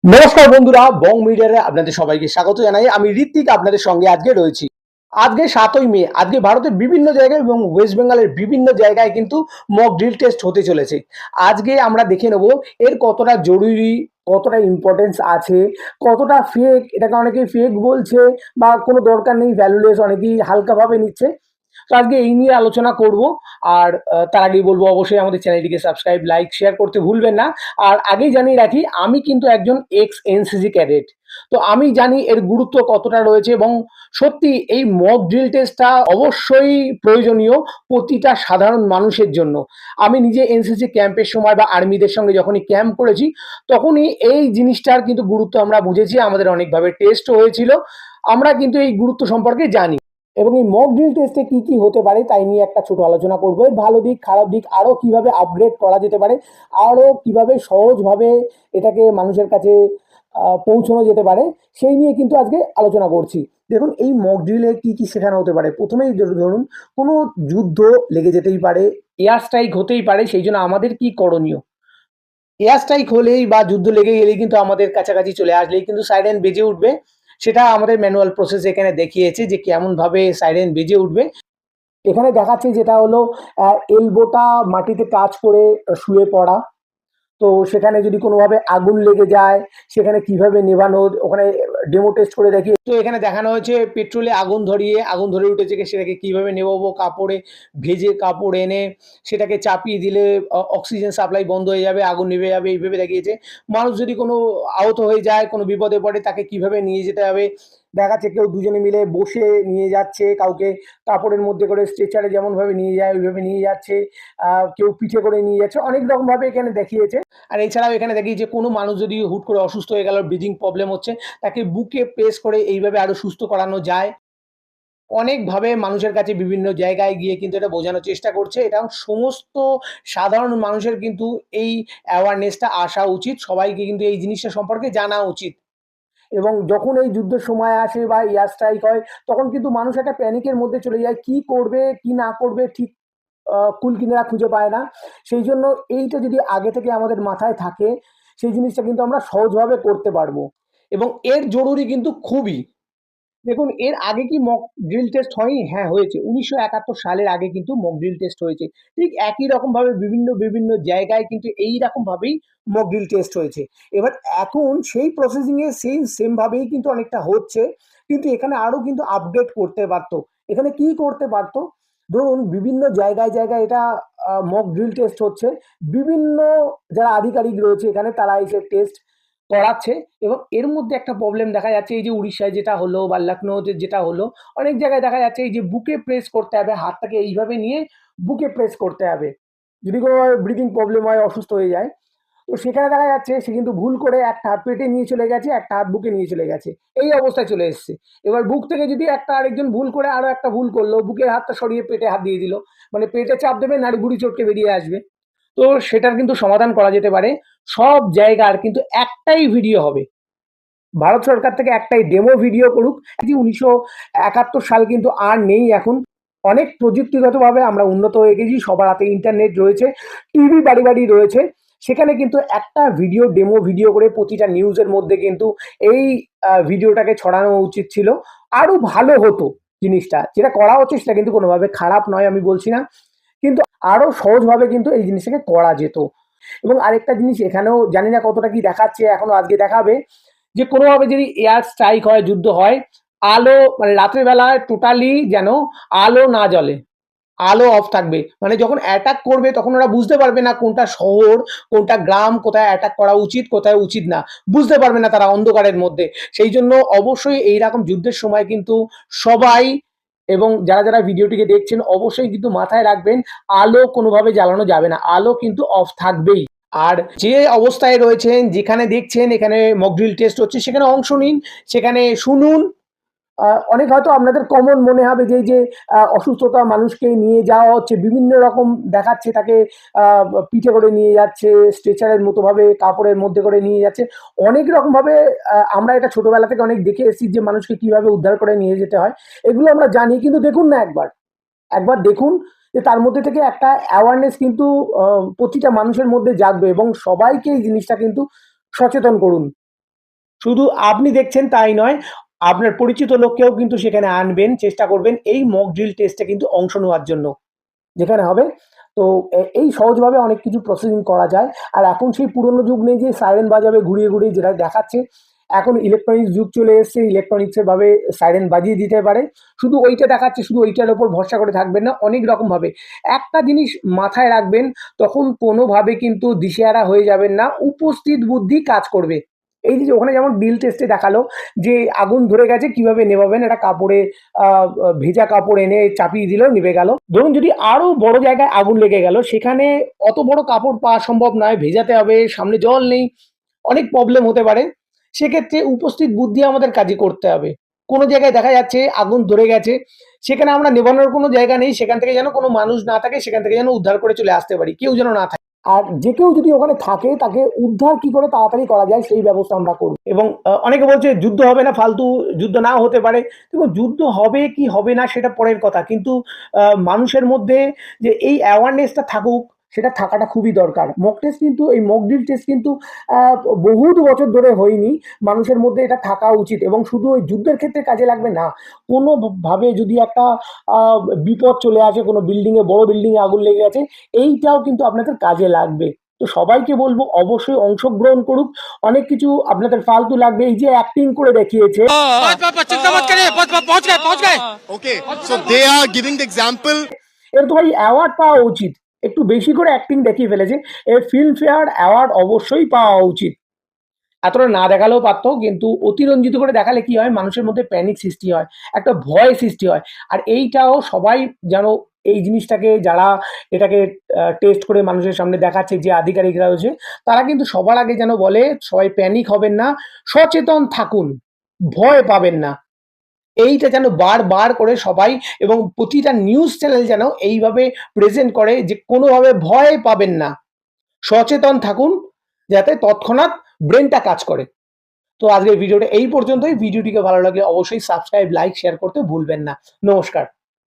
নমস্কার বন্ধুরা, বং মিডিয়ারে আপনাদের সবাইকে স্বাগত জানাই। আমি ঋত্বিক আপনাদের সঙ্গে আজকে রয়েছি। আজকে ৭ই মে, আজকে ভারতের বিভিন্ন জায়গায় এবং ওয়েস্ট বেঙ্গলের বিভিন্ন জায়গায় কিন্তু মক ড্রিল টেস্ট হতে চলেছে। আজকে আমরা দেখে নেব এর কতটা জরুরি, কতটা ইম্পর্টেন্স আছে, কতটা ফেক, এটাকে অনেকেই ফেক বলছে বা কোনো দরকার নেই, ভ্যালুলেস, অনেকেই হালকাভাবে নিচ্ছে। তো আজকে এই নিয়ে আলোচনা করব। আর তার আগেই বলবো অবশ্যই আমাদের চ্যানেলটিকে সাবস্ক্রাইব, লাইক, শেয়ার করতে ভুলবেন না। আর আগেই জানিয়ে রাখি, আমি কিন্তু একজন এক্স এনসিসি ক্যাডেট। তো আমি জানি এর গুরুত্ব কতটা রয়েছে এবং সত্যি এই মক ড্রিল টেস্টটা অবশ্যই প্রয়োজনীয় প্রতিটা সাধারণ মানুষের জন্য। আমি নিজে এনসিসি ক্যাম্পের সময় বা আর্মিদের সঙ্গে যখনই ক্যাম্প করেছি তখনই এই জিনিসটার কিন্তু গুরুত্ব আমরা বুঝেছি। আমাদের অনেকভাবে টেস্টও হয়েছিল, আমরা কিন্তু এই গুরুত্ব সম্পর্কে জানি। এবং এই মক ড্রিল টেস্টে কি কি হতে পারে তাই নিয়ে একটা ছোট আলোচনা করবো। এর ভালো দিক, খারাপ দিক, আরো কিভাবে আপগ্রেড করা যেতে পারে, আরো কিভাবে সহজভাবে এটাকে মানুষের কাছে পৌঁছানো যেতে পারে, সেই নিয়ে কিন্তু আজকে আলোচনা করছি। দেখুন, এই মক ড্রিলে কি কি শেখানো হতে পারে। প্রথমেই ধরুন কোনো যুদ্ধ লেগে যেতেই পারে, এয়ার স্ট্রাইক হতেই পারে, সেই জন্য আমাদের কি করণীয়। এয়ার স্ট্রাইক হলেই বা যুদ্ধ লেগে গেলেই কিন্তু আমাদের কাছাকাছি চলে আসলেই কিন্তু সাইরেন বেজে উঠবে। সেটা আমাদের ম্যানুয়াল প্রসেস এখানে দেখিয়েছে যে কেমন ভাবে সাইরেন বেজে উঠবে। এখানে দেখাচ্ছে যেটা হলো এলবোটা মাটিতে টাচ করে শুয়ে পড়া। তো সেখানে যদি কোনোভাবে আগুন লেগে যায় সেখানে কিভাবে নেভানো, ওখানে ডেমো টেস্ট করে দেখি। তো এখানে দেখানো হয়েছে পেট্রোলে আগুন ধরিয়ে, আগুন ধরে উঠেছে, সেটাকে কিভাবে নেভাবো। কাপড়ে ভেজে কাপড় এনে সেটাকে চাপিয়ে দিলে অক্সিজেন সাপ্লাই বন্ধ হয়ে যাবে, আগুন নিভে যাবে, এইভাবে দেখিয়েছে। মানুষ যদি কোনো আহত হয়ে যায়, কোনো বিপদে পড়ে, তাকে কিভাবে নিয়ে যেতে হবে দেখাচ্ছে। কেউ দুজনে মিলে বসে নিয়ে যাচ্ছে, কাউকে কাপড়ের মধ্যে করে স্ট্রেচারে যেমনভাবে নিয়ে যায় ওইভাবে নিয়ে যাচ্ছে, কেউ পিঠে করে নিয়ে যাচ্ছে, অনেক রকমভাবে এখানে দেখিয়েছে। আর এছাড়াও এখানে দেখি যে কোনো মানুষ যদি হুট করে অসুস্থ হয়ে গেল, ব্রিদিং প্রবলেম হচ্ছে, তাকে বুকে প্রেস করে এইভাবে আরো সুস্থ করানো যায়। অনেকভাবে মানুষের কাছে বিভিন্ন জায়গায় গিয়ে কিন্তু এটা বোঝানোর চেষ্টা করছে। এটা সমস্ত সাধারণ মানুষের কিন্তু এই অ্যাওয়ারনেসটা আসা উচিত, সবাইকে কিন্তু এই জিনিসটা সম্পর্কে জানা উচিত। এবং যখন এই যুদ্ধের সময় আসে বা এয়ার স্ট্রাইক হয় তখন কিন্তু মানুষ একটা প্যানিকের মধ্যে চলে যায়, কি করবে কি না করবে ঠিক কুল কিনারা খুঁজে পায় না। সেই জন্য এইটা যদি আগে থেকে আমাদের মাথায় থাকে, সেই জিনিসটা কিন্তু আমরা সহজভাবে করতে পারবো। এবং এর জরুরি কিন্তু খুবই। দেখুন, এর আগে কি মক ড্রিল টেস্ট হয়নি? হ্যাঁ, হয়েছে। ১৯৭১ সালের আগে কিন্তু মক ড্রিল টেস্ট হয়েছে। ঠিক একই রকমভাবে বিভিন্ন জায়গায় কিন্তু এইরকমভাবেই মক ড্রিল টেস্ট হয়েছে। এবার এখন সেই প্রসেসিং এ সেম ভাবেই কিন্তু অনেকটা হচ্ছে। কিন্তু এখানে আরো কিন্তু আপডেট করতে পারত। এখানে কি করতে পারত? ধরুন বিভিন্ন জায়গায় এটা মক ড্রিল টেস্ট হচ্ছে। বিভিন্ন যারা আধিকারিক রয়েছে এখানে তারা এসে টেস্ট করাচ্ছে। এবং এর মধ্যে একটা প্রবলেম দেখা যাচ্ছে, এই যে উড়িষ্যায় যেটা হলো বা লখনৌতে যেটা হলো, অনেক জায়গায় দেখা যাচ্ছে এই যে বুকে প্রেস করতে হবে, হাতটাকে এইভাবে নিয়ে বুকে প্রেস করতে হবে। যদি কোনো ব্রিদিং প্রবলেম হয়, অসুস্থ হয়ে যায়, তো সেখানে দেখা যাচ্ছে সে কিন্তু ভুল করে একটা হাত পেটে নিয়ে চলে গেছে, একটা হাত বুকে নিয়ে চলে গেছে, এই অবস্থায় চলে এসছে। এবার বুক থেকে যদি একটা আরেকজন ভুল করে আরো একটা ভুল করলো, বুকের হাতটা সরিয়ে পেটে হাত দিয়ে দিল, মানে পেটে চাপ দেবে, নাড়ি বুড়ি চটকে বেরিয়ে আসবে। তো সেটার কিন্তু সমাধান করা যেতে পারে। সব জায়গার কিন্তু একটাই ভিডিও হবে, ভারত সরকার থেকে একটাই ডেমো ভিডিও করুক। ১৯৭১ সাল কিন্তু আর নেই এখন। অনেক প্রযুক্তিগতভাবে আমরা উন্নত হয়ে গেছি, সবার হাতে ইন্টারনেট রয়েছে, টিভি বাড়ি বাড়ি রয়েছে। সেখানে কিন্তু একটা ভিডিও, ডেমো ভিডিও করে প্রতিটা নিউজের মধ্যে কিন্তু এই ভিডিওটাকে ছড়ানো উচিত ছিল। আরো ভালো হতো জিনিসটা। যেটা করা হচ্ছে সেটা কিন্তু কোনোভাবে খারাপ নয়, আমি বলছি না। কিন্তু আরো সহজভাবে কিন্তু এই জিনিসটাকে করা যেত। এবং আরেকটা জিনিস এখানেও জানি না কতটা কি দেখাচ্ছে, এখনো আজকে দেখাবে, যে কোনোভাবে যদি এয়ার স্ট্রাইক হয়, যুদ্ধ হয়, আলো মানে রাতের বেলায় টোটালি যেন আলো না জ্বলে, আলো অফ থাকবে। মানে যখন অ্যাটাক করবে তখন ওরা বুঝতে পারবে না কোনটা শহর, কোনটা গ্রাম, কোথায় অ্যাটাক করা উচিত, কোথায় উচিত না, বুঝতে পারবে না তারা অন্ধকারের মধ্যে। সেই জন্য অবশ্যই এইরকম যুদ্ধের সময় কিন্তু সবাই, এবং যারা ভিডিওটিকে দেখছেন অবশ্যই কিন্তু মাথায় রাখবেন, আলো কোনোভাবে জ্বালানো যাবে না, আলো কিন্তু অফ থাকবেই। আর যে অবস্থায় রয়েছেন, যেখানে দেখছেন এখানে মক ড্রিল টেস্ট হচ্ছে, সেখানে অংশ নিন, সেখানে শুনুন। অনেক হয়তো আপনাদের কমন মনে হবে যে এই যে অসুস্থতা মানুষকে নিয়ে যাওয়া হচ্ছে, বিভিন্ন রকম দেখাচ্ছে, তাকে পিঠে করে নিয়ে যাচ্ছে, স্ট্রেচারের মতো ভাবে কাপড়ের মধ্যে করে নিয়ে যাচ্ছে, অনেক রকম ভাবে। আমরা এটা ছোটবেলা থেকে অনেক দেখে এসেছি যে মানুষকে কিভাবে উদ্ধার করে নিয়ে যেতে হয়, এগুলো আমরা জানি। কিন্তু দেখুন না, একবার একবার দেখুন যে তার মধ্যে থেকে একটা অ্যাওয়ারনেস কিন্তু প্রতিটা মানুষের মধ্যে জাগবে এবং সবাইকে এই জিনিসটা কিন্তু সচেতন করুন। শুধু আপনি দেখছেন তাই নয়, আপনার পরিচিত লোককেও কিন্তু সেখানে আনবেন, চেষ্টা করবেন এই মক ড্রিল টেস্টে কিন্তু অংশ নেওয়ার জন্য। যেখানে হবে তো এই সহজভাবে অনেক কিছু প্রসেসিং করা যায়। আর এখন সেই পুরনো যুগ নেই যে সাইরেন বাজাবে ঘুরিয়ে ঘুরিয়ে যেটা দেখাচ্ছে। এখন ইলেকট্রনিক্স যুগ চলে এসছে, ইলেকট্রনিক্সের ভাবে সাইরেন বাজিয়ে দিতে পারে। শুধু ওইটা দেখাচ্ছে, শুধু ওইটার ওপর ভরসা করে থাকবেন না, অনেক রকমভাবে। একটা জিনিস মাথায় রাখবেন, তখন কোনোভাবে কিন্তু দিশেহারা হয়ে যাবেন না, উপস্থিত বুদ্ধি কাজ করবে। এই যে ওখানে যেমন ড্রিল টেস্টে দেখালো যে আগুন ধরে গেছে, কিভাবে নেভাবেন, একটা কাপড়ে ভেজা কাপড় এনে চাপিয়ে দিল, নিভে গেল। ধরুন যদি আরো বড় জায়গায় আগুন লেগে গেল, সেখানে অত বড় কাপড় পাওয়া সম্ভব নয়, ভেজাতে হবে, সামনে জল নেই, অনেক প্রবলেম হতে পারে। সেক্ষেত্রে উপস্থিত বুদ্ধি আমাদের কাজে করতে হবে। কোনো জায়গায় দেখা যাচ্ছে আগুন ধরে গেছে, সেখানে আমরা নেভানোর কোনো জায়গা নেই, সেখান থেকে যেন কোনো মানুষ না থাকে, সেখান থেকে যেন উদ্ধার করে চলে আসতে পারি, কেউ যেন না থাকে। আর যে কেউ যদি ওখানে থাকে, তাকে উদ্ধার কি করে তাড়াতাড়ি করা যায় সেই ব্যবস্থা আমরা করব। এবং অনেকে বলছে যুদ্ধ হবে না, ফালতু যুদ্ধ নাও হতে পারে। দেখুন, যুদ্ধ হবে কি হবে না সেটা পরের কথা, কিন্তু মানুষের মধ্যে যে এই অ্যাওয়ারনেসটা থাকুক, সেটা থাকাটা খুবই দরকার। মক টেস্ট কিন্তু, এই মক ড্রিল টেস্ট কিন্তু বহুত বছর ধরে হয়নি। মানুষের মধ্যে এটা থাকা উচিত, এবং শুধু ওই যুদ্ধের ক্ষেত্রে কাজে লাগবে না, কোনোভাবে যদি একটা বিপদ চলে আসে, কোনো বিল্ডিংয়ে, বড় বিল্ডিংয়ে আগুন লেগে গেছে, এইটাও কিন্তু আপনাদের কাজে লাগবে। তো সবাইকে বলবো অবশ্যই অংশগ্রহণ করুক। অনেক কিছু আপনাদের ফালতু লাগবে, এই যে অ্যাক্টিং করে দেখিয়েছে। बस बस बस चिंता मत करिए बस बस पहुंच गए Okay, so they are giving the example. এর তো ভাই অ্যাওয়ার্ড পাওয়া উচিত, একটু বেশি করে অ্যাক্টিং দেখিয়ে ফেলেছে। এর ফিল্মফেয়ার অ্যাওয়ার্ড অবশ্যই পাওয়া উচিত। এতটা না দেখালেও পারতো, কিন্তু অতিরঞ্জিত করে দেখালে কি হয়, মানুষের মধ্যে প্যানিক সৃষ্টি হয়, একটা ভয় সৃষ্টি হয়। আর এইটাও সবাই যেন এই জিনিসটাকে, যারা এটাকে টেস্ট করে মানুষের সামনে দেখাচ্ছে, যে আধিকারিকরা রয়েছে, তারা কিন্তু সবার আগে যেন বলে সবাই প্যানিক হবেন না, সচেতন থাকুন, ভয় পাবেন না। এইটা যেন বারবার করে সবাই, এবং প্রতিটা নিউজ চ্যানেল যেন এইভাবে প্রেজেন্ট করে যে কোনোভাবে ভয় পাবেন না, সচেতন থাকুন, যাতে তৎক্ষণাৎ ব্রেনটা কাজ করে। তো আজকের ভিডিওটা এই পর্যন্তই। ভিডিওটিকে ভালো লাগলে অবশ্যই সাবস্ক্রাইব, লাইক, শেয়ার করতে ভুলবেন না। নমস্কার।